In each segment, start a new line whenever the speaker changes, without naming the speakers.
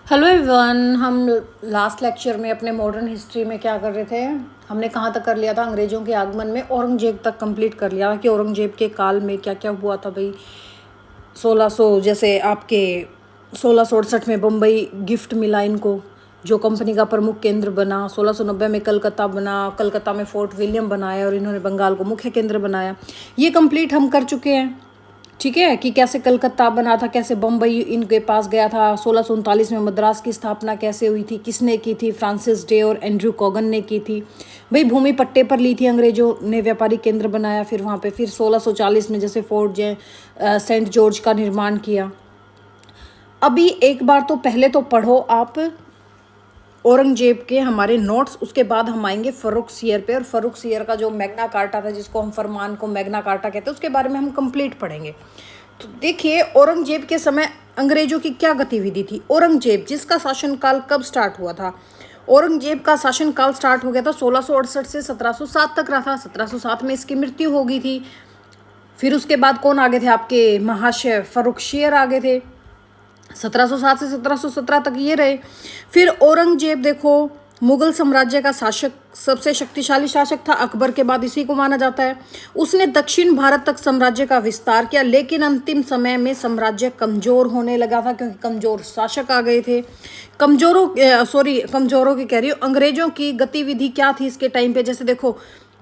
Hello everyone. हम last lecture में अपने मॉडर्न हिस्ट्री में क्या कर रहे थे? हमने कहाँ तक कर लिया था? अंग्रेज़ों के आगमन में औरंगजेब तक कंप्लीट कर लिया था कि औरंगजेब के काल में क्या क्या हुआ था भाई। 1600 जैसे आपके 1668 में बम्बई गिफ्ट मिला इनको, जो कंपनी का प्रमुख केंद्र बना। 1690 में कलकत्ता बना, कलकत्ता में फोर्ट विलियम बनाया और इन्होंने बंगाल को मुख्य केंद्र बनाया। ये कंप्लीट हम कर चुके हैं, ठीक है, कि कैसे कलकत्ता बना था, कैसे बम्बई इनके पास गया था। 1639 में मद्रास की स्थापना कैसे हुई थी, किसने की थी? फ्रांसिस डे और एंड्रयू कॉगन ने की थी भाई। भूमि पट्टे पर ली थी, अंग्रेजों ने व्यापारिक केंद्र बनाया फिर वहाँ पे। फिर 1640 में जैसे फोर्ट सेंट जॉर्ज का निर्माण किया। अभी एक बार तो पहले तो पढ़ो आप औरंगजेब के हमारे नोट्स, उसके बाद हम आएंगे फर्रुखसियर पे। और फर्रुखसियर का जो मैग्ना कार्टा था, जिसको हम फरमान को मैग्ना कार्टा कहते हैं, उसके बारे में हम कंप्लीट पढ़ेंगे। तो देखिए औरंगजेब के समय अंग्रेजों की क्या गतिविधि थी। औरंगजेब जिसका शासनकाल कब स्टार्ट हुआ था? औरंगजेब का शासनकाल स्टार्ट हो गया था 1668 से 1707 तक रहा था। 1707 में इसकी मृत्यु हो गई थी। फिर उसके बाद कौन आगे थे? आपके महाशय फर्रुखसियर आगे थे। 1707 से 1717 तक ये रहे। फिर औरंगजेब देखो मुगल साम्राज्य का शासक, सबसे शक्तिशाली शासक था। अकबर के बाद इसी को माना जाता है। उसने दक्षिण भारत तक साम्राज्य का विस्तार किया, लेकिन अंतिम समय में साम्राज्य कमजोर होने लगा था, क्योंकि कमजोर शासक आ गए थे। कमजोरों की कह रही हूँ, अंग्रेजों की गतिविधि क्या थी इसके टाइम पे? जैसे देखो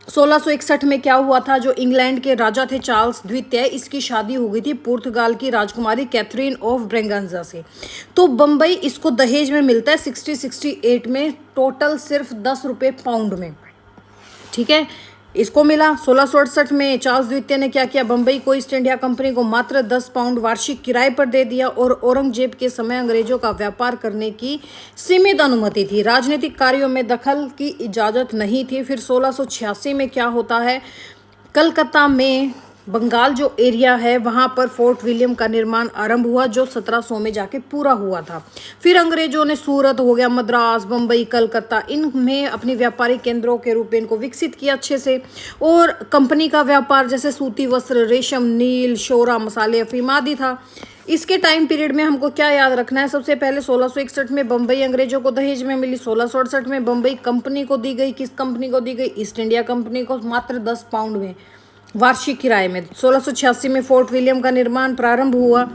1661 में क्या हुआ था? जो इंग्लैंड के राजा थे चार्ल्स द्वितीय, इसकी शादी हो गई थी पुर्तगाल की राजकुमारी कैथरीन ऑफ ब्रेगंजा से। तो बम्बई इसको दहेज में मिलता है 1668 में, टोटल सिर्फ 10 रुपये पाउंड में, ठीक है, इसको मिला। 1668 में चार्ल्स द्वितीय ने क्या किया? बम्बई को ईस्ट इंडिया कंपनी को मात्र 10 पाउंड वार्षिक किराए पर दे दिया। और औरंगजेब के समय अंग्रेजों का व्यापार करने की सीमित अनुमति थी, राजनीतिक कार्यों में दखल की इजाज़त नहीं थी। फिर 1686 में क्या होता है? कलकत्ता में बंगाल जो एरिया है वहाँ पर फोर्ट विलियम का निर्माण आरंभ हुआ, जो 1700 में जाके पूरा हुआ था। फिर अंग्रेजों ने सूरत हो गया, मद्रास, बम्बई, कलकत्ता, इनमें अपनी व्यापारिक केंद्रों के रूप में इनको विकसित किया अच्छे से। और कंपनी का व्यापार जैसे सूती वस्त्र, रेशम, नील, शोरा, मसाले, अफीम आदि था। इसके टाइम पीरियड में हमको क्या याद रखना है? सबसे पहले 1661 में बम्बई अंग्रेजों को दहेज में मिली। 1668 में बम्बई कंपनी को दी गई। किस कंपनी को दी गई? ईस्ट इंडिया कंपनी को, मात्र 10 पाउंड में वार्षिक किराए में। 1686 में फोर्ट विलियम का निर्माण प्रारंभ हुआ।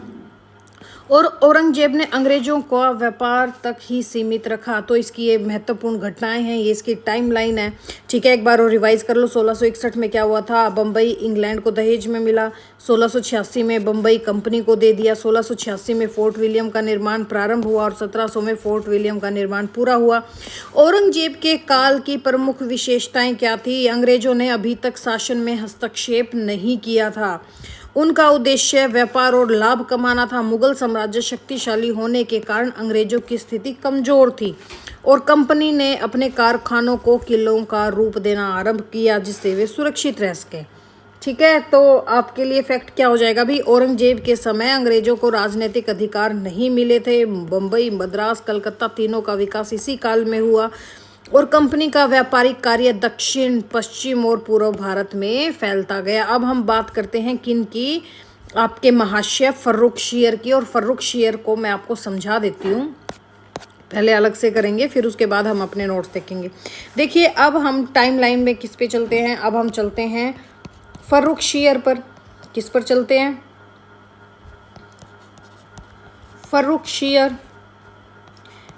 और औरंगजेब ने अंग्रेजों को व्यापार तक ही सीमित रखा। तो इसकी ये महत्वपूर्ण घटनाएं हैं, ये इसकी टाइमलाइन है, ठीक है। एक बार और रिवाइज कर लो। 1661 में क्या हुआ था? बम्बई इंग्लैंड को दहेज में मिला। 1686 में बम्बई कंपनी को दे दिया। 1686 में फोर्ट विलियम का निर्माण प्रारंभ हुआ और 1700 में फोर्ट विलियम का निर्माण पूरा हुआ। औरंगजेब के काल की प्रमुख विशेषताएं क्या थी? अंग्रेजों ने अभी तक शासन में हस्तक्षेप नहीं किया था। उनका उद्देश्य व्यापार और लाभ कमाना था। मुगल साम्राज्य शक्तिशाली होने के कारण अंग्रेजों की स्थिति कमजोर थी और कंपनी ने अपने कारखानों को किलों का रूप देना आरंभ किया, जिससे वे सुरक्षित रह सके, ठीक है। तो आपके लिए फैक्ट क्या हो जाएगा भी? औरंगजेब के समय अंग्रेजों को राजनीतिक अधिकार नहीं मिले थे। बम्बई, मद्रास, कलकत्ता तीनों का विकास इसी काल में हुआ और कंपनी का व्यापारिक कार्य दक्षिण, पश्चिम और पूर्व भारत में फैलता गया। अब हम बात करते हैं किन की? आपके महाशय फर्रुखसियर की। और फर्रुखसियर को मैं आपको समझा देती हूँ, पहले अलग से करेंगे फिर उसके बाद हम अपने नोट्स देखेंगे। देखिए अब हम टाइमलाइन में किस पे चलते हैं? अब हम चलते हैं फर्रुखसियर पर। किस पर चलते हैं? फर्रुखसियर।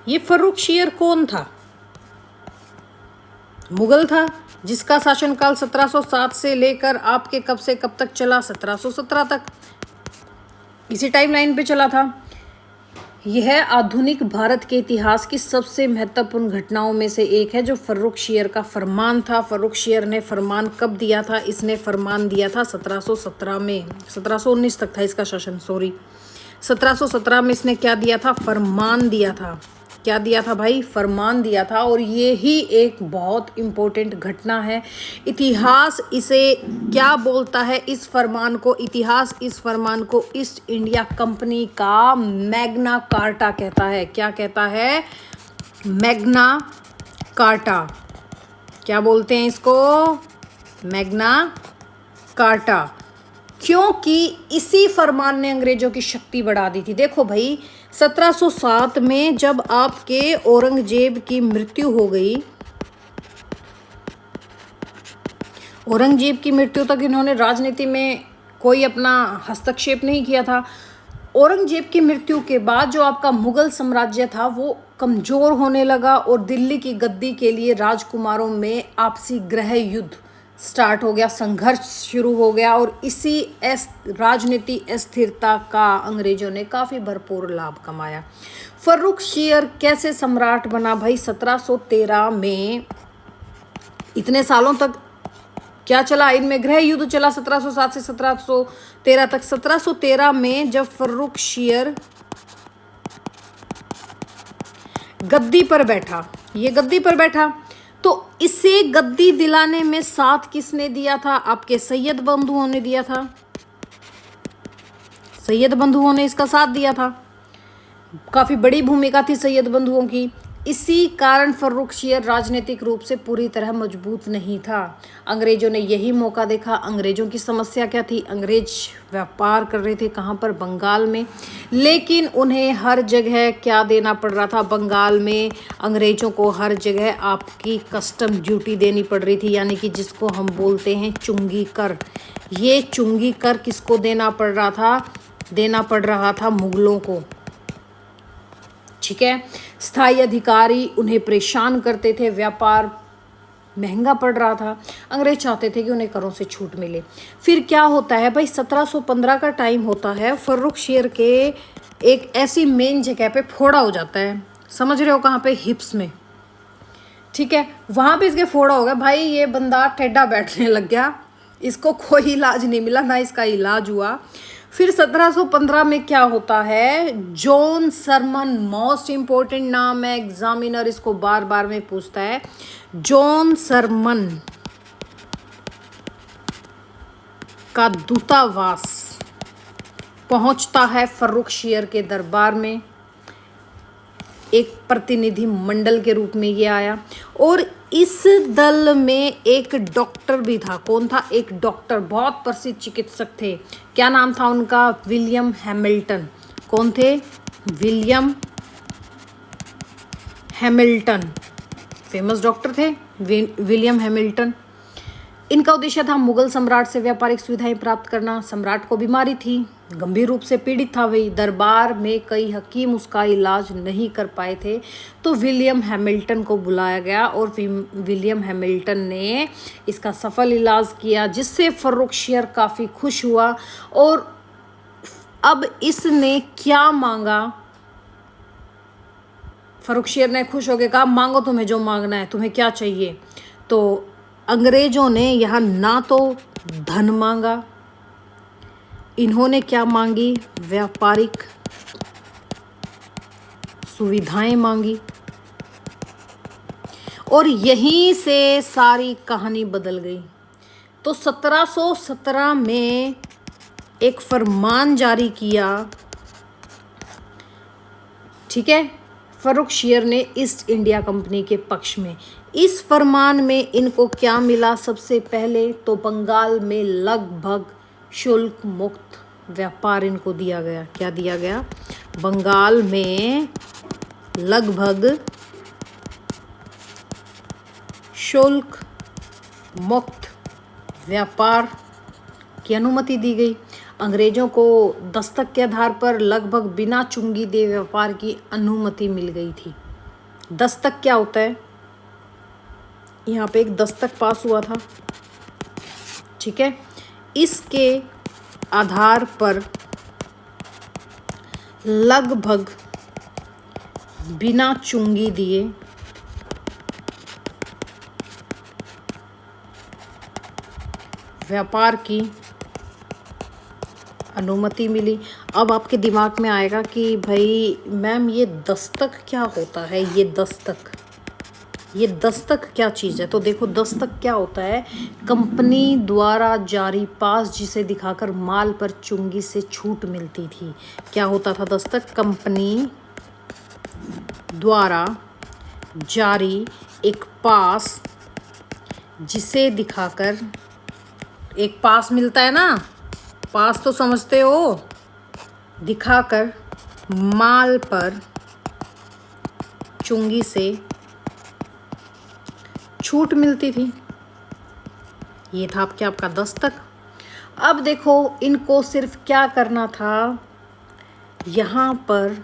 ये फर्रुखसियर कौन था? मुगल था, जिसका शासनकाल 1707 से लेकर आपके कब से कब तक चला? 1717 तक, इसी टाइम लाइन पे चला था। यह आधुनिक भारत के इतिहास की सबसे महत्वपूर्ण घटनाओं में से एक है, जो फर्रुखसियर का फरमान था। फर्रुखसियर ने फरमान कब दिया था? इसने फरमान दिया था 1717 में। 1719 तक था इसका शासन, 1717 में इसने क्या दिया था? फरमान दिया था। क्या दिया था भाई? फरमान दिया था। और ये ही एक बहुत इम्पोर्टेंट घटना है। इतिहास इसे क्या बोलता है? इस फरमान को, इतिहास इस फरमान को ईस्ट इंडिया कंपनी का मैग्ना कार्टा कहता है। क्या कहता है? Magna carta. क्या बोलते हैं इसको? Magna carta. क्योंकि इसी फरमान ने अंग्रेजों की शक्ति बढ़ा दी थी। देखो भाई, 1707 में जब आपके औरंगजेब की मृत्यु हो गई, औरंगजेब की मृत्यु तक इन्होंने राजनीति में कोई अपना हस्तक्षेप नहीं किया था। औरंगजेब की मृत्यु के बाद जो आपका मुगल साम्राज्य था वो कमजोर होने लगा और दिल्ली की गद्दी के लिए राजकुमारों में आपसी गृह युद्ध स्टार्ट हो गया, संघर्ष शुरू हो गया और इसी राजनीति अस्थिरता का अंग्रेजों ने काफ़ी भरपूर लाभ कमाया। फर्रुख शेर कैसे सम्राट बना भाई? 1713 में इतने सालों तक क्या चला? इनमें गृह युद्ध चला 1707 से 1713 तक। 1713 में जब फर्रुख शेर गद्दी पर बैठा, ये गद्दी पर बैठा, तो इसे गद्दी दिलाने में साथ किसने दिया था? आपके सैयद बंधुओं ने दिया था। सैयद बंधुओं ने इसका साथ दिया था। काफी बड़ी भूमिका थी सैयद बंधुओं की। इसी कारण फर्रुख शेर राजनीतिक रूप से पूरी तरह मजबूत नहीं था। अंग्रेजों ने यही मौका देखा। अंग्रेजों की समस्या क्या थी? अंग्रेज व्यापार कर रहे थे कहाँ पर? बंगाल में। लेकिन उन्हें हर जगह क्या देना पड़ रहा था? बंगाल में अंग्रेजों को हर जगह आपकी कस्टम ड्यूटी देनी पड़ रही थी, यानी कि जिसको हम बोलते हैं चुंगी कर। ये चुंगी कर किसको देना पड़ रहा था? देना पड़ रहा था मुगलों को। ठीक है। स्थायी अधिकारी उन्हें परेशान करते थे, व्यापार महंगा पड़ रहा था। अंग्रेज चाहते थे कि उन्हें करों से छूट मिले। फिर क्या होता है भाई? 1715 का टाइम होता है। फर्रुख शेर के एक ऐसी मेन जगह पे फोड़ा हो जाता है। समझ रहे हो कहाँ पे? हिप्स में। ठीक है, वहाँ पे इसके फोड़ा हो गया भाई। ये बंदा टेढ़ा बैठने लग गया, इसको कोई इलाज नहीं मिला, ना इसका इलाज हुआ। फिर 1715 में क्या होता है? जॉन सरमन, मोस्ट इंपॉर्टेंट नाम है, एग्जामिनर इसको बार बार में पूछता है। जॉन सरमन का दूतावास पहुंचता है फर्रुख शेर के दरबार में। एक प्रतिनिधि मंडल के रूप में ये आया और इस दल में एक डॉक्टर भी था। कौन था? एक डॉक्टर, बहुत प्रसिद्ध चिकित्सक थे। क्या नाम था उनका? William Hamilton. कौन थे? विलियम हैमिल्टन, फेमस डॉक्टर थे विलियम हैमिल्टन। इनका उद्देश्य था मुगल सम्राट से व्यापारिक सुविधाएं प्राप्त करना। सम्राट को बीमारी थी, गंभीर रूप से पीड़ित था वही। दरबार में कई हकीम उसका इलाज नहीं कर पाए थे, तो विलियम हैमिल्टन को बुलाया गया और विलियम हैमिल्टन ने इसका सफल इलाज किया, जिससे फर्रुख शेर काफ़ी खुश हुआ। और अब इसने क्या मांगा? फर्रुख शेर ने खुश होकर कहा, मांगो तुम्हें जो मांगना है, तुम्हें क्या चाहिए? तो अंग्रेजों ने यहाँ ना तो धन मांगा, इन्होंने क्या मांगी? व्यापारिक सुविधाएं मांगी। और यहीं से सारी कहानी बदल गई। तो 1717 में एक फरमान जारी किया, ठीक है, फर्रुख शेर ने ईस्ट इंडिया कंपनी के पक्ष में। इस फरमान में इनको क्या मिला? सबसे पहले तो बंगाल में लगभग शुल्क मुक्त व्यापार इनको दिया गया। क्या दिया गया? बंगाल में लगभग शुल्क मुक्त व्यापार की अनुमति दी गई। अंग्रेजों को दस्तक के आधार पर लगभग बिना चुंगी दे व्यापार की अनुमति मिल गई थी। दस्तक क्या होता है? यहाँ पे एक दस्तक पास हुआ था, ठीक है। इसके आधार पर लगभग बिना चुंगी दिए व्यापार की अनुमति मिली। अब आपके दिमाग में आएगा कि भाई मैम ये दस्तक क्या होता है? ये दस्तक क्या चीज़ है? तो देखो, दस्तक क्या होता है? कंपनी द्वारा जारी पास जिसे दिखाकर माल पर चुंगी से छूट मिलती थी। क्या होता था दस्तक? कंपनी द्वारा जारी एक पास जिसे दिखाकर, एक पास मिलता है ना, पास तो समझते हो, दिखाकर माल पर चुंगी से छूट मिलती थी। ये था आपका दस्तक। अब देखो इनको सिर्फ क्या करना था, यहाँ पर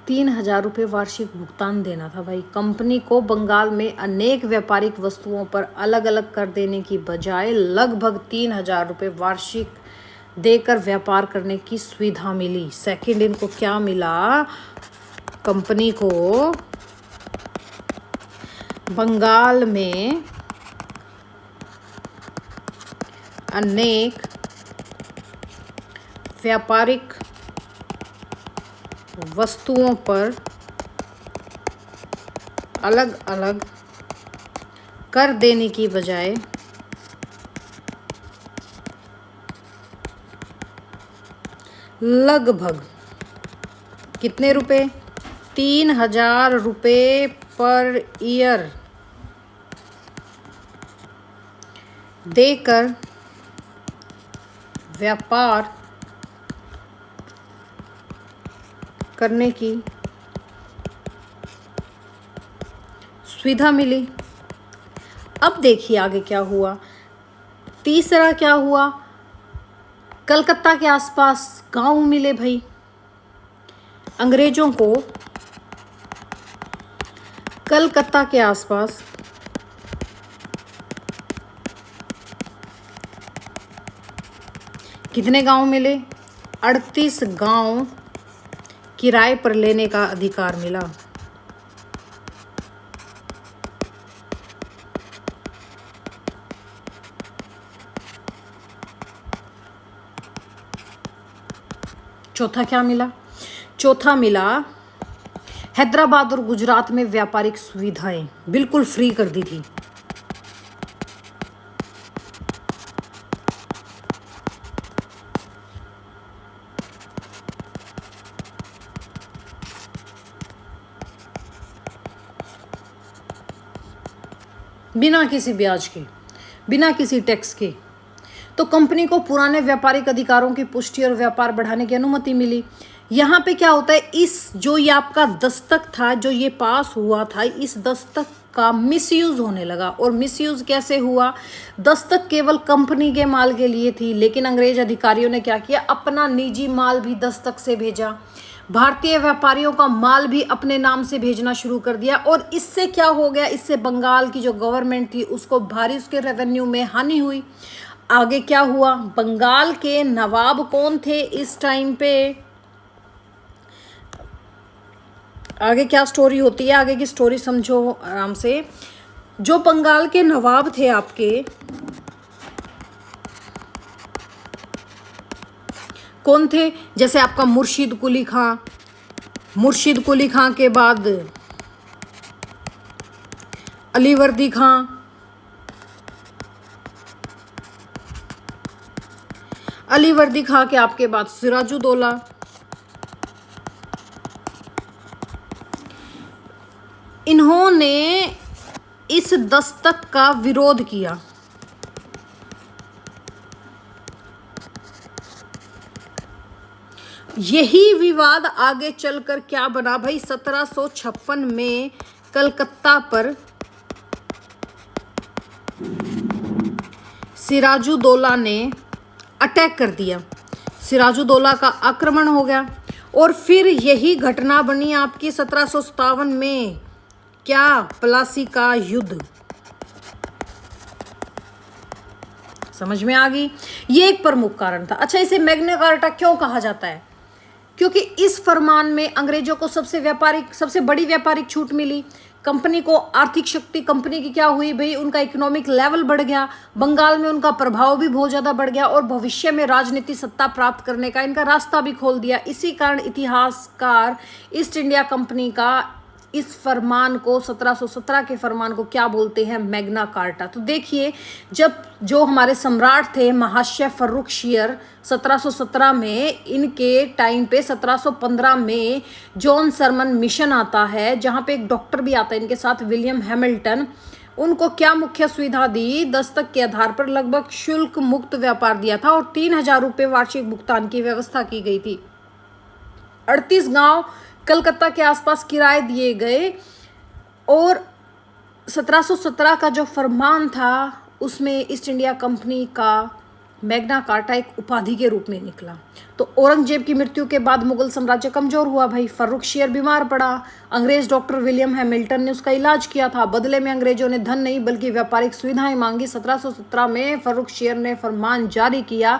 3,000 रुपये वार्षिक भुगतान देना था भाई। कंपनी को बंगाल में अनेक व्यापारिक वस्तुओं पर अलग अलग कर देने की बजाय लगभग 3,000 रुपये वार्षिक देकर व्यापार करने की सुविधा मिली। सेकंड, इनको क्या मिला, कंपनी को बंगाल में अनेक व्यापारिक वस्तुओं पर अलग अलग कर देने की बजाय लगभग कितने रुपए, 3,000 रुपये पर ईयर देकर व्यापार करने की सुविधा मिली। अब देखिए आगे क्या हुआ। तीसरा क्या हुआ, कलकत्ता के आसपास गांव मिले भाई। अंग्रेजों को कलकत्ता के आसपास कितने गांव मिले, 38 गांव किराए पर लेने का अधिकार मिला। चौथा क्या मिला, चौथा मिला हैदराबाद और गुजरात में व्यापारिक सुविधाएं बिल्कुल फ्री कर दी थी। बिना किसी ब्याज के, बिना किसी टैक्स के। तो कंपनी को पुराने व्यापारिक अधिकारों की पुष्टि और व्यापार बढ़ाने की अनुमति मिली। यहाँ पे क्या होता है, इस जो ये आपका दस्तक था, जो ये पास हुआ था, इस दस्तक का मिसयूज होने लगा। और मिसयूज कैसे हुआ, दस्तक केवल कंपनी के माल के लिए थी, लेकिन अंग्रेज अधिकारियों ने क्या किया, अपना निजी माल भी दस्तक से भेजा। भारतीय व्यापारियों का माल भी अपने नाम से भेजना शुरू कर दिया। और इससे क्या हो गया, इससे बंगाल की जो गवर्नमेंट थी उसको भारी उसके रेवेन्यू में हानि हुई। आगे क्या हुआ, बंगाल के नवाब कौन थे इस टाइम पे, आगे क्या स्टोरी होती है, आगे की स्टोरी समझो आराम से। जो बंगाल के नवाब थे आपके, कौन थे, जैसे आपका मुर्शिद कुली खां, मुर्शिद कुली खां के बाद अलीवर्दी खां, अलीवर्दी खां के आपके बाद सिराजुद्दौला। इन्होंने इस दस्तक का विरोध किया। यही विवाद आगे चलकर क्या बना भाई, 1756 में कलकत्ता पर सिराजुद्दौला ने अटैक कर दिया। सिराजुद्दौला का आक्रमण हो गया। और फिर यही घटना बनी आपकी 1757 में, क्या, प्लासी का युद्ध। समझ में आ गई, ये एक प्रमुख कारण था। अच्छा, इसे मैग्ना कार्टा क्यों कहा जाता है, क्योंकि इस फरमान में अंग्रेजों को सबसे बड़ी व्यापारिक छूट मिली। कंपनी को आर्थिक शक्ति, कंपनी की क्या हुई भाई, उनका इकोनॉमिक लेवल बढ़ गया, बंगाल में उनका प्रभाव भी बहुत ज़्यादा बढ़ गया और भविष्य में राजनीति सत्ता प्राप्त करने का इनका रास्ता भी खोल दिया। इसी कारण इतिहासकार ईस्ट इंडिया कंपनी का इस फरमान को, 1717 के फरमान को क्या बोलते हैं, मैग्ना कार्टा। तो देखिए, जब जो हमारे सम्राट थे महाशय फर्रुखशियर 1717 में, इनके टाइम पे 1715 में जॉन सरमन मिशन आता है, जहाँ पे एक डॉक्टर भी आता है इनके साथ, विलियम हैमिल्टन। उनको क्या मुख्य सुविधा दी? दस्तक के आधार पर लगभग शुल्क मुक्त व्यापार दिया था और 3,000 रुपये वार्षिक भुगतान की व्यवस्था की गई थी। 38 गांव कलकत्ता के आसपास किराए दिए गए और 1717 का जो फरमान था उसमें ईस्ट इंडिया कंपनी का मैग्ना कार्टा एक उपाधि के रूप में निकला। तो औरंगजेब की मृत्यु के बाद मुगल साम्राज्य कमजोर हुआ भाई। फर्रुखशियर बीमार पड़ा। अंग्रेज डॉक्टर विलियम हैमिल्टन ने उसका इलाज किया था। बदले में अंग्रेजों ने धन नहीं बल्कि व्यापारिक सुविधाएं मांगी। 1717 में फर्रुखशियर ने फरमान जारी किया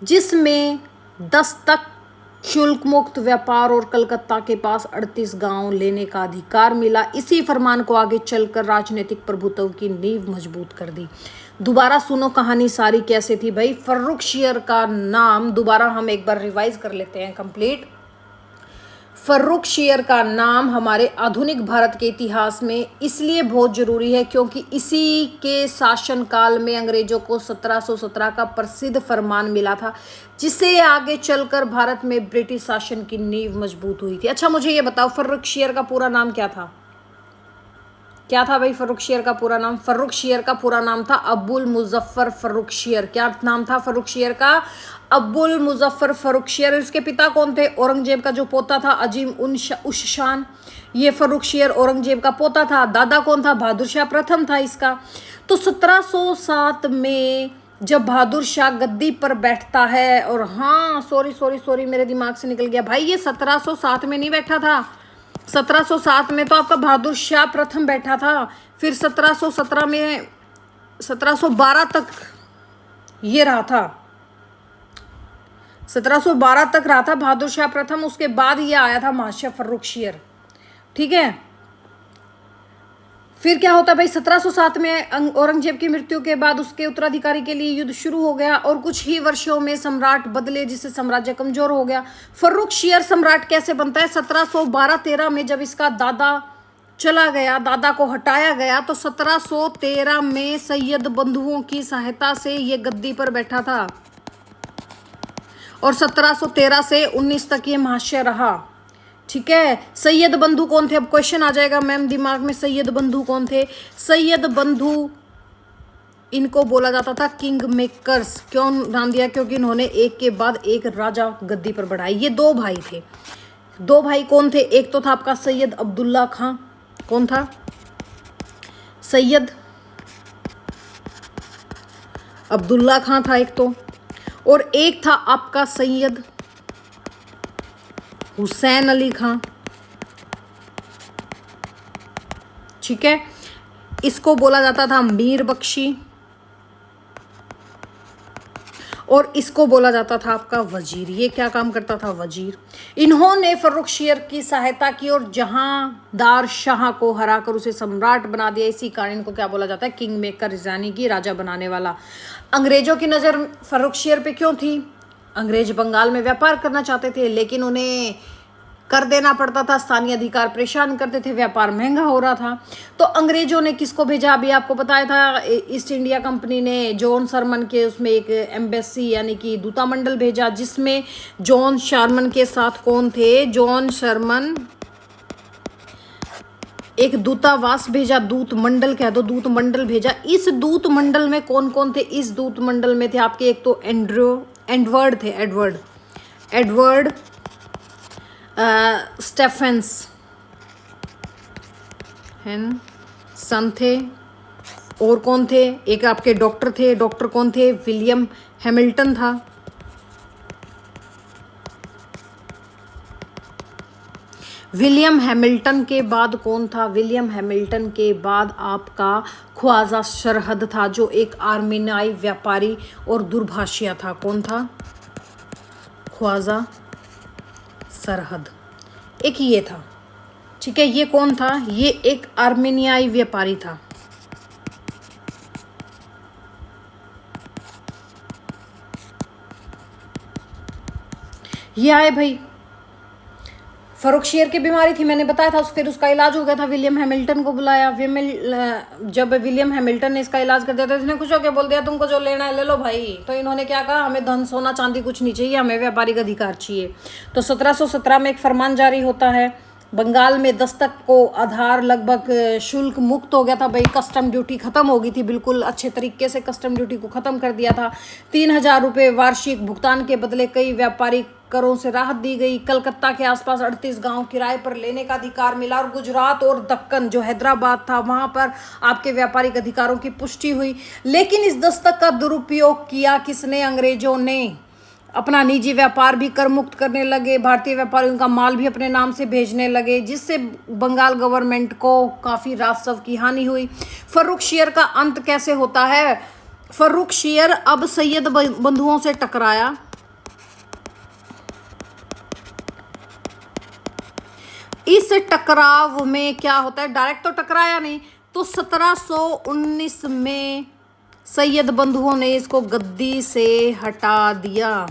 जिसमें दस्तक, शुल्क मुक्त व्यापार और कलकत्ता के पास 38 गांव लेने का अधिकार मिला। इसी फरमान को आगे चलकर राजनीतिक प्रभुत्व की नींव मजबूत कर दी। दोबारा सुनो कहानी सारी कैसे थी भाई। फर्रुखशियर का नाम दोबारा हम एक बार रिवाइज कर लेते हैं कंप्लीट। फर्रुखशियर का नाम हमारे आधुनिक भारत के इतिहास में इसलिए बहुत जरूरी है क्योंकि इसी के शासनकाल में अंग्रेजों को 1717 का प्रसिद्ध फरमान मिला था जिसे आगे चलकर भारत में ब्रिटिश शासन की नींव मजबूत हुई थी। अच्छा मुझे ये बताओ फर्रुखशियर का पूरा नाम क्या था? क्या था भाई फर्रुखशियर का पूरा नाम? फर्रुखशियर का पूरा नाम था अब्बुल मुजफ्फर फर्रुखशियर। क्या नाम था फर्रुखशियर का? अब्बुल मुजफ्फर फर्रुखशियर। इसके पिता कौन थे? औरंगजेब का जो पोता था अजीम उश शान। ये फर्रुखशियर औरंगजेब का पोता था। दादा कौन था? बहादुर शाह प्रथम था इसका। तो 1707 में जब बहादुर शाह गद्दी पर बैठता है, और हाँ सॉरी मेरे दिमाग से निकल गया भाई, ये 1707 में नहीं बैठा था। 1707 में तो आपका बहादुर शाह प्रथम बैठा था। फिर 1717 में 1712 तक ये रहा था। 1712 तक रहा था बहादुर शाह प्रथम। उसके बाद ये आया था महाशय फर्रुखशियर। ठीक है। फिर क्या होता भाई 1707 में औरंगजेब की मृत्यु के बाद उसके उत्तराधिकारी के लिए युद्ध शुरू हो गया और कुछ ही वर्षों में सम्राट बदले जिससे साम्राज्य कमजोर हो गया। फर्रुखशियर सम्राट कैसे बनता है? 1712-13 में जब इसका दादा चला गया, दादा को हटाया गया, तो 1713 में सैयद बंधुओं की सहायता से ये गद्दी पर बैठा था और 1713 से 19 तक ये महाशय रहा। ठीक है। सैयद बंधु कौन थे? अब क्वेश्चन आ जाएगा मैम दिमाग में, सैयद बंधु कौन थे? सैयद बंधु इनको बोला जाता था किंग मेकर्स। क्यों नाम दिया? क्योंकि इन्होंने एक के बाद एक राजा गद्दी पर बढ़ाए। ये दो भाई थे। दो भाई कौन थे? एक तो था आपका सैयद अब्दुल्ला खां। कौन था? सैयद अब्दुल्ला खां था एक तो, और एक था आपका सैयद हुसैन अली खां। ठीक है। इसको बोला जाता था मीर बख्शी और इसको बोला जाता था आपका वजीर। ये क्या काम करता था? वजीर। इन्होंने फर्रुखशियर की सहायता की और जहांदार शाह को हराकर उसे सम्राट बना दिया। इसी कारण इनको क्या बोला जाता है? किंग मेकर, यानी कि राजा बनाने वाला। अंग्रेजों की नज़र फर्रुखशियर पे क्यों थी? अंग्रेज बंगाल में व्यापार करना चाहते थे लेकिन उन्हें कर देना पड़ता था, स्थानीय अधिकार परेशान करते थे, व्यापार महंगा हो रहा था। तो अंग्रेजों ने किसको भेजा? अभी आपको बताया था ईस्ट इंडिया कंपनी ने जॉन शरमन के उसमें एक एम्बेसी यानी कि दूतामंडल भेजा जिसमें जॉन शरमन के साथ कौन थे? जॉन शरमन एक दूतावास भेजा, दूत मंडल कह दो, दूत मंडल भेजा। इस दूत मंडल में कौन कौन थे? इस दूत मंडल में थे आपके एक तो एडवर्ड थे, एडवर्ड स्टेफेंस सन थे। और कौन थे? एक आपके डॉक्टर थे। डॉक्टर कौन थे? विलियम हैमिल्टन था। विलियम हैमिल्टन के बाद कौन था? विलियम हैमिल्टन के बाद आपका ख्वाजा सरहद था जो एक आर्मीनाई व्यापारी और दुर्भाषिया था। कौन था? ख्वाजा सरहद एक ये था। ठीक है। ये कौन था? ये एक आर्मेनियाई व्यापारी था। ये आए भाई। फर्रुखशियर की बीमारी थी मैंने बताया था, फिर उसका इलाज हो गया था। विलियम हैमिल्टन को बुलाया। जब विलियम हैमिल्टन ने इसका इलाज कर दिया था इसने खुश होकर बोल दिया तुमको जो लेना है ले लो भाई। तो इन्होंने क्या कहा? हमें धन सोना चांदी कुछ नहीं चाहिए, हमें व्यापारिक अधिकार चाहिए। तो 1717 में एक फरमान जारी होता है बंगाल में दस्तक को आधार लगभग शुल्क मुक्त हो गया था भाई, कस्टम ड्यूटी खत्म हो गई थी, बिल्कुल अच्छे तरीके से कस्टम ड्यूटी को खत्म कर दिया था। 3,000 रुपये वार्षिक भुगतान के बदले कई व्यापारिक करों से राहत दी गई। कलकत्ता के आसपास 38 गांव किराए पर लेने का अधिकार मिला और गुजरात और दक्कन जो हैदराबाद था वहां पर आपके व्यापारिक अधिकारों की पुष्टि हुई। लेकिन इस दस्तक का दुरुपयोग किया किसने? अंग्रेजों ने। अपना निजी व्यापार भी कर मुक्त करने लगे, भारतीय व्यापारियों का माल भी अपने नाम से भेजने लगे, जिससे बंगाल गवर्नमेंट को काफ़ी राजस्व की हानि हुई। फर्रुख शेयर का अंत कैसे होता है? फर्रुख शेयर अब सैयद बंधुओं से टकराया। इस टकराव में क्या होता है? डायरेक्ट तो टकराया नहीं, तो 1719 में सैयद बंधुओं ने इसको गद्दी से हटा दिया।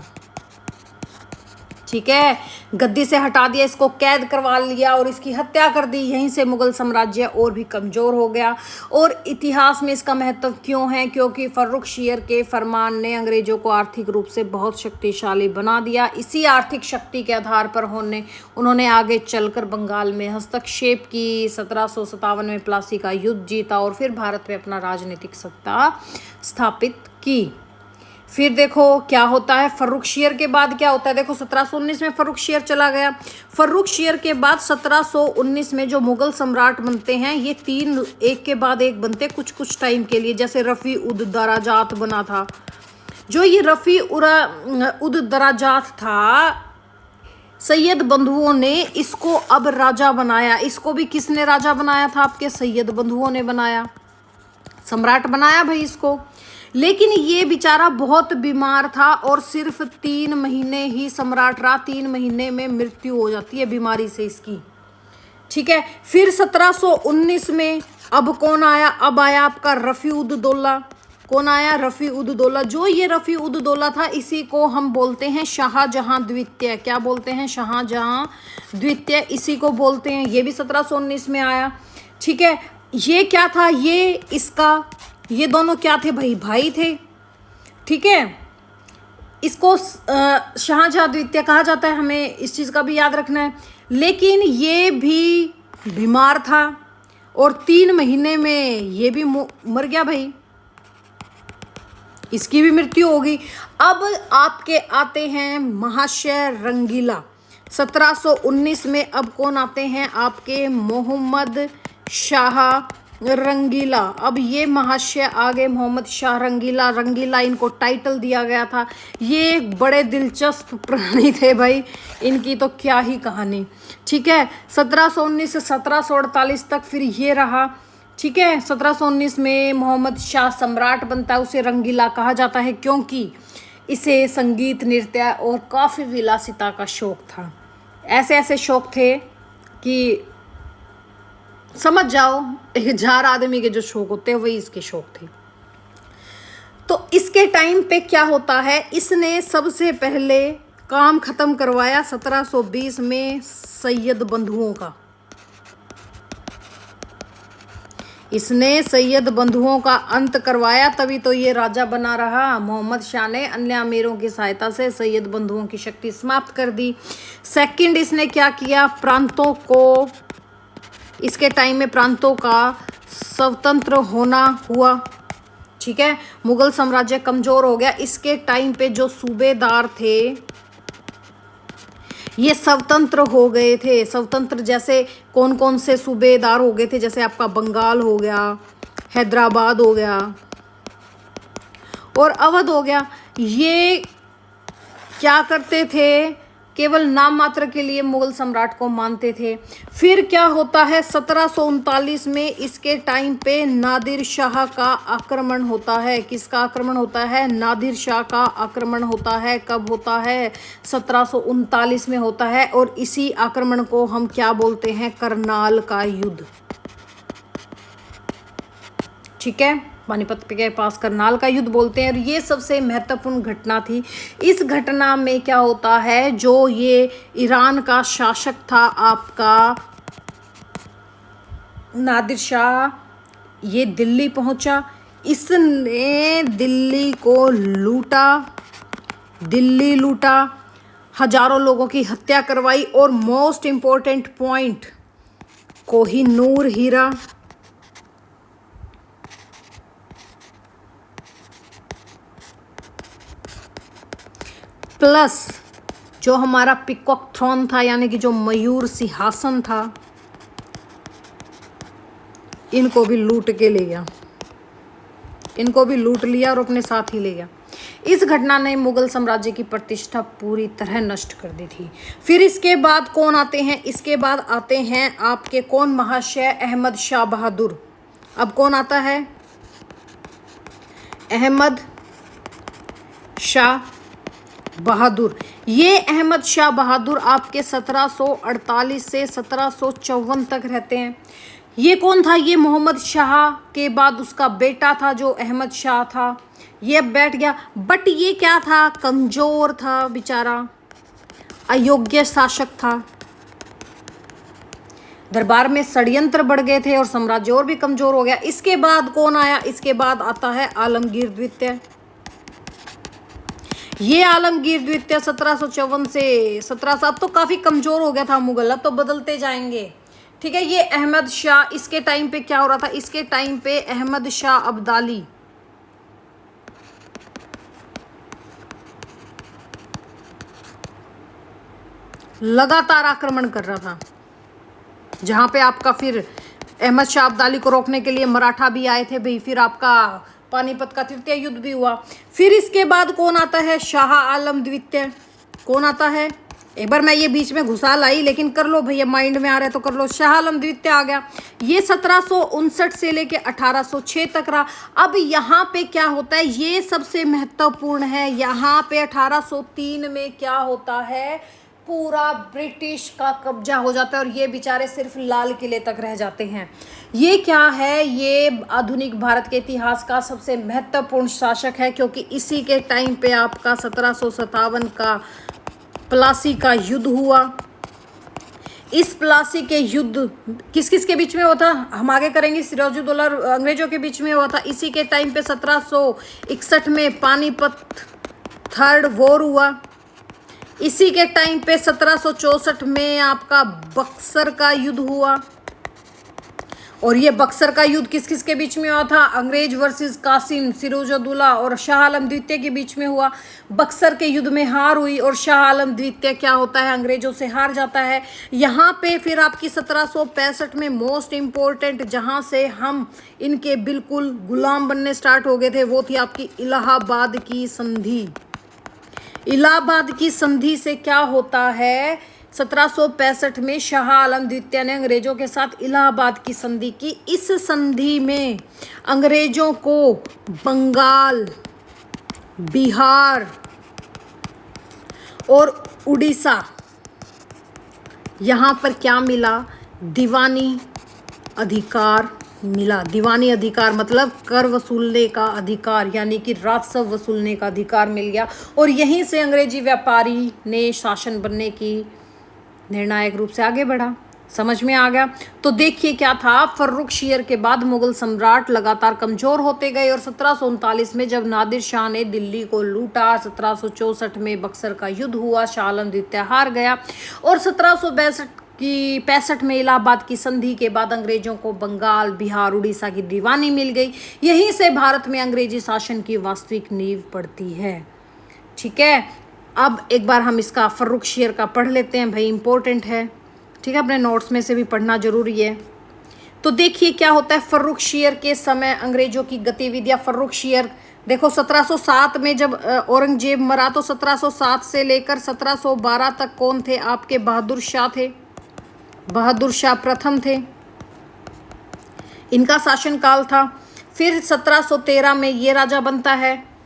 ठीक है, गद्दी से हटा दिया, इसको कैद करवा लिया और इसकी हत्या कर दी। यहीं से मुगल साम्राज्य और भी कमज़ोर हो गया। और इतिहास में इसका महत्व क्यों है? क्योंकि फर्रुख शेयर के फरमान ने अंग्रेजों को आर्थिक रूप से बहुत शक्तिशाली बना दिया। इसी आर्थिक शक्ति के आधार पर उन्होंने आगे चलकर बंगाल में हस्तक्षेप की, 1757 में प्लासी का युद्ध जीता और फिर भारत में अपना राजनीतिक सत्ता स्थापित की। फिर देखो क्या होता है, फर्रुख शेयर के बाद क्या होता है? देखो 1719 में फर्रुख शेयर चला गया। फर्रुख शेयर के बाद 1719 में जो मुगल सम्राट बनते हैं, ये 3 एक के बाद एक बनते कुछ कुछ टाइम के लिए। जैसे रफ़ी उद दराजात बना था। जो ये रफ़ी उद दराजात था, सैयद बंधुओं ने इसको अब राजा बनाया। इसको भी किसने राजा बनाया था? आपके सैयद बंधुओं ने बनाया, सम्राट बनाया भाई इसको। लेकिन ये बेचारा बहुत बीमार था और सिर्फ 3 महीने ही सम्राट रहा। 3 महीने में मृत्यु हो जाती है बीमारी से इसकी। ठीक है, फिर 1719 में अब कौन आया? अब आया आपका रफ़ी उद दौला। कौन आया? रफ़ी उद दौला। जो ये रफ़ी उद दौला था, इसी को हम बोलते हैं शाहजहां द्वितीय। क्या बोलते हैं? शाहजहां द्वितीय, इसी को बोलते हैं। ये भी 1719 में आया। ठीक है, ये क्या था? ये दोनों क्या थे भाई? भाई थे। ठीक है, इसको शाहजहां द्वितीय कहा जाता है, हमें इस चीज़ का भी याद रखना है। लेकिन ये भी बीमार था और 3 महीने में ये भी मर गया भाई, इसकी भी मृत्यु होगी। अब आपके आते हैं महाशय रंगीला। 1719 में अब कौन आते हैं? आपके मोहम्मद शाह रंगीला। अब ये महाशय आगे मोहम्मद शाह रंगीला। रंगीला इनको टाइटल दिया गया था। ये एक बड़े दिलचस्प प्राणी थे भाई, इनकी तो क्या ही कहानी। ठीक है, 1719 से 1748 तक फिर ये रहा। ठीक है, 1719 में मोहम्मद शाह सम्राट बनता है। उसे रंगीला कहा जाता है क्योंकि इसे संगीत, नृत्य और काफ़ी विलासिता का शौक था। ऐसे ऐसे शौक थे कि समझ जाओ, एक जार आदमी के जो शौक होते हैं वही इसके शौक थे। तो इसके टाइम पे क्या होता है? इसने सबसे पहले काम खत्म करवाया 1720 में सैयद बंधुओं का। इसने सैयद बंधुओं का अंत करवाया, तभी तो ये राजा बना रहा। मोहम्मद शाह ने अन्य अमीरों की सहायता से सैयद बंधुओं की शक्ति समाप्त कर दी। सेकंड, इसने क्या किया? प्रांतों को, इसके टाइम में प्रांतों का स्वतंत्र होना हुआ। ठीक है, मुगल साम्राज्य कमजोर हो गया। इसके टाइम पे जो सूबेदार थे ये स्वतंत्र हो गए थे। स्वतंत्र जैसे कौन कौन से सूबेदार हो गए थे? जैसे आपका बंगाल हो गया, हैदराबाद हो गया और अवध हो गया। ये क्या करते थे? केवल नाम मात्र के लिए मुगल सम्राट को मानते थे। फिर क्या होता है? 1739 में इसके टाइम पे नादिर शाह का आक्रमण होता है। किसका आक्रमण होता है? नादिर शाह का आक्रमण होता है। कब होता है? 1739 में होता है। और इसी आक्रमण को हम क्या बोलते हैं? करनाल का युद्ध। ठीक है, पानीपत के पास करनाल का युद्ध बोलते हैं। और ये सबसे महत्वपूर्ण घटना थी। इस घटना में क्या होता है? जो ये ईरान का शासक था आपका नादिर शाह, ये दिल्ली पहुंचा। इसने दिल्ली को लूटा, दिल्ली लूटा। हजारों लोगों की हत्या करवाई। और मोस्ट इंपॉर्टेंट पॉइंट, कोहिनूर हीरा, प्लस जो हमारा पिकॉक थ्रोन था, यानी कि जो मयूर सिंहासन था, इनको भी लूट के ले गया, इनको भी लूट लिया और अपने साथ ही ले गया। इस घटना ने मुगल साम्राज्य की प्रतिष्ठा पूरी तरह नष्ट कर दी थी। फिर इसके बाद कौन आते हैं? इसके बाद आते हैं आपके कौन महाशय? अहमद शाह बहादुर। अब कौन आता है? अहमद शाह बहादुर। ये अहमद शाह बहादुर आपके 1748 से 1754 तक रहते हैं। ये कौन था? ये मोहम्मद शाह के बाद उसका बेटा था जो अहमद शाह था। ये बैठ गया, बट ये क्या था? कमजोर था बेचारा, अयोग्य शासक था। दरबार में षड्यंत्र बढ़ गए थे और साम्राज्य और भी कमजोर हो गया। इसके बाद कौन आया? इसके बाद आता है आलमगीर द्वितीय। ये आलमगीर द्वितीय 1754 से 1700, अब तो काफी कमजोर हो गया था मुगल, अब तो बदलते जाएंगे। ठीक है, ये अहमद शाह, इसके टाइम पे क्या हो रहा था? इसके टाइम पे अहमद शाह अब्दाली लगातार आक्रमण कर रहा था, जहां पे आपका फिर अहमद शाह अब्दाली को रोकने के लिए मराठा भी आए थे भाई। फिर आपका पानीपत का तृतीय युद्ध भी हुआ। फिर इसके बाद कौन आता है? शाह आलम द्वितीय। कौन आता है? एक बार मैं ये बीच में घुसा लाई, लेकिन कर लो भैया, माइंड में आ रहा है तो कर लो। शाह आलम द्वितीय आ गया। ये 1759 से लेके 1806 तक रहा। अब यहाँ पे क्या होता है? ये सबसे महत्वपूर्ण है। यहाँ पे 1803 में क्या होता है? पूरा ब्रिटिश का कब्जा हो जाता है और ये बेचारे सिर्फ लाल किले तक रह जाते हैं। ये क्या है? ये आधुनिक भारत के इतिहास का सबसे महत्वपूर्ण शासक है, क्योंकि इसी के टाइम पे आपका 1757 का प्लासी का युद्ध हुआ। इस प्लासी के युद्ध किस किस के बीच में हुआ था? हम आगे करेंगे। सिराजुद्दौला अंग्रेजों के बीच में हुआ था। इसी के टाइम पे 1761 में पानीपत थर्ड वॉर हुआ। इसी के टाइम पे 1764 में आपका बक्सर का युद्ध हुआ। और ये बक्सर का युद्ध किस किस के बीच में हुआ था? अंग्रेज वर्सेस कासिम, सिराजुद्दौला और शाह आलम द्वितीय के बीच में हुआ। बक्सर के युद्ध में हार हुई और शाह आलम द्वितीय क्या होता है? अंग्रेजों से हार जाता है। यहाँ पे फिर आपकी 1765 में मोस्ट इम्पोर्टेंट, जहाँ से हम इनके बिल्कुल गुलाम बनने स्टार्ट हो गए थे, वो थी आपकी इलाहाबाद की संधि। इलाहाबाद की संधि से क्या होता है? 1765 में शाह आलम द्वितीय ने अंग्रेजों के साथ इलाहाबाद की संधि की। इस संधि में अंग्रेजों को बंगाल, बिहार और उड़ीसा, यहाँ पर क्या मिला? दीवानी अधिकार मिला। दीवानी अधिकार मतलब कर वसूलने का अधिकार, यानी कि राजस्व वसूलने का अधिकार मिल गया। और यहीं से अंग्रेजी व्यापारी ने शासन बनने की निर्णायक रूप से आगे बढ़ा। समझ में आ गया? तो देखिए क्या था, फर्रुखशियर के बाद मुगल सम्राट लगातार कमजोर होते गए और 1739 में जब नादिर शाह ने दिल्ली को लूटा, 1764 में बक्सर का युद्ध हुआ, शाह आलम द्वितीय हार गया और 1765 में इलाहाबाद की संधि के बाद अंग्रेजों को बंगाल, बिहार, उड़ीसा की दीवानी मिल गई। यहीं से भारत में अंग्रेजी शासन की वास्तविक नींव पड़ती है। ठीक है, अब एक बार हम इसका फर्रुखशियर का पढ़ लेते हैं भाई, इंपॉर्टेंट है। ठीक है, अपने नोट्स में से भी पढ़ना जरूरी है। तो देखिए क्या होता है फर्रुखशियर के समय अंग्रेजों की गतिविधियां। फर्रुखशियर देखो 1707 में जब औरंगजेब मरा तो 1707 से लेकर 1712 तक कौन थे? आपके बहादुर शाह थे। बहादुर शाह प्रथम थे, इनका शासनकाल था। फिर 1713 में ये राजा बनता है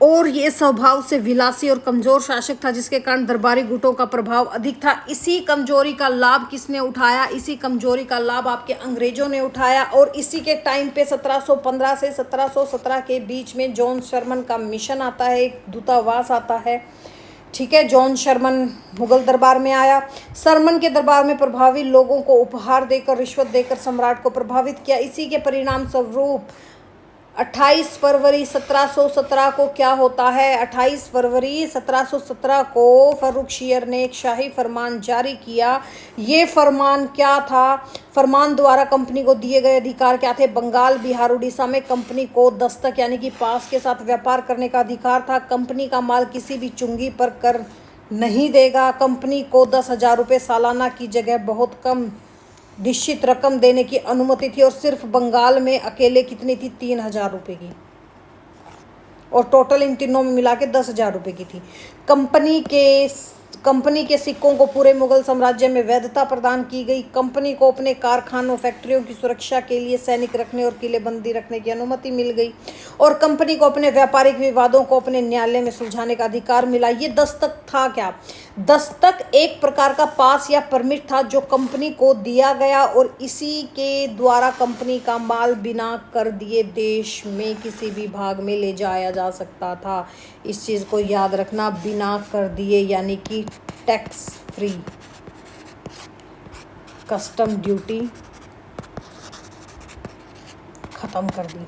और ये स्वभाव से विलासी और कमजोर शासक था, जिसके कारण दरबारी गुटों का प्रभाव अधिक था। इसी कमजोरी का लाभ किसने उठाया? इसी कमजोरी का लाभ आपके अंग्रेजों ने उठाया। और इसी के टाइम पे 1715 से 1717 के बीच में जॉन शर्मन का मिशन आता है, एक दूतावास आता है। ठीक है, जॉन शर्मन मुगल दरबार में आया। शर्मन के दरबार में प्रभावी लोगों को उपहार देकर, रिश्वत देकर सम्राट को प्रभावित किया। इसी के परिणाम स्वरूप 28 फरवरी 1717 को क्या होता है? 28 फरवरी 1717 को फर्रुखशियर ने एक शाही फरमान जारी किया। ये फरमान क्या था? फरमान द्वारा कंपनी को दिए गए अधिकार क्या थे? बंगाल, बिहार, उड़ीसा में कंपनी को दस्तक यानी कि पास के साथ व्यापार करने का अधिकार था। कंपनी का माल किसी भी चुंगी पर कर नहीं देगा। कंपनी को 10,000 रुपये सालाना की जगह बहुत कम निश्चित रकम देने की अनुमति थी और सिर्फ बंगाल में अकेले कितनी थी? 3,000 रुपये की, और टोटल इन तीनों में मिला के 10,000 रुपये की थी। कंपनी के सिक्कों को पूरे मुगल साम्राज्य में वैधता प्रदान की गई। कंपनी को अपने कारखानों, फैक्ट्रियों की सुरक्षा के लिए सैनिक रखने और किलेबंदी रखने की अनुमति मिल गई, और कंपनी को अपने व्यापारिक विवादों को अपने न्यायालय में सुलझाने का अधिकार मिला। ये दस्तक था क्या? दस्तक एक प्रकार का पास या परमिट था जो कंपनी को दिया गया, और इसी के द्वारा कंपनी का माल बिना कर दिए देश में किसी भी भाग में ले जाया जा सकता था। इस चीज़ को याद रखना, बिना कर दिए यानी कि टैक्स फ्री, कस्टम ड्यूटी खत्म कर दी।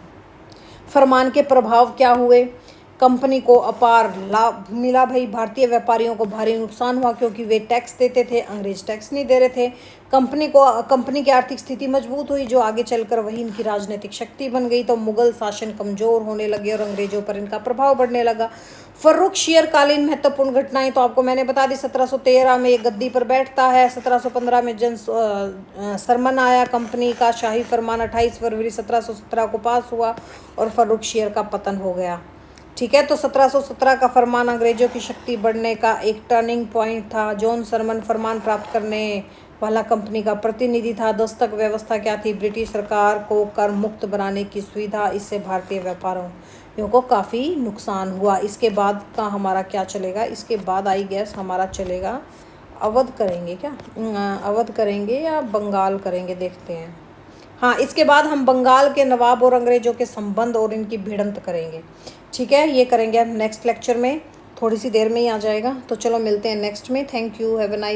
फरमान के प्रभाव क्या हुए? कंपनी को अपार लाभ मिला भाई। भारतीय व्यापारियों को भारी नुकसान हुआ क्योंकि वे टैक्स देते थे, अंग्रेज टैक्स नहीं दे रहे थे। कंपनी की आर्थिक स्थिति मजबूत हुई जो आगे चलकर वही इनकी राजनीतिक शक्ति बन गई। तो मुगल शासन कमजोर होने लगे और अंग्रेजों पर इनका प्रभाव बढ़ने लगा। फर्रुखशियर कालीन महत्वपूर्ण घटनाएं तो आपको मैंने बता दी। 1713 में ये गद्दी पर बैठता है। 1715 में सरमन आया। कंपनी का शाही फरमान 28 फरवरी 1717 को पास हुआ और फर्रुखशियर का पतन हो गया। ठीक है, तो 1717 का फरमान अंग्रेजों की शक्ति बढ़ने का एक टर्निंग पॉइंट था। जॉन सरमन फरमान प्राप्त करने वाला कंपनी का प्रतिनिधि था। दस्तक व्यवस्था क्या थी? ब्रिटिश सरकार को कर मुक्त बनाने की सुविधा। इससे भारतीय व्यापारियों को काफ़ी नुकसान हुआ। इसके बाद का हमारा क्या चलेगा? इसके बाद आई गैस हमारा चलेगा अवध करेंगे क्या? अवध करेंगे या बंगाल करेंगे, देखते हैं। हाँ, इसके बाद हम बंगाल के नवाब और अंग्रेजों के संबंध और इनकी भिड़ंत करेंगे। ठीक है, ये करेंगे हम नेक्स्ट लेक्चर में, थोड़ी सी देर में ही आ जाएगा। तो चलो मिलते हैं नेक्स्ट में। Thank you, have a nice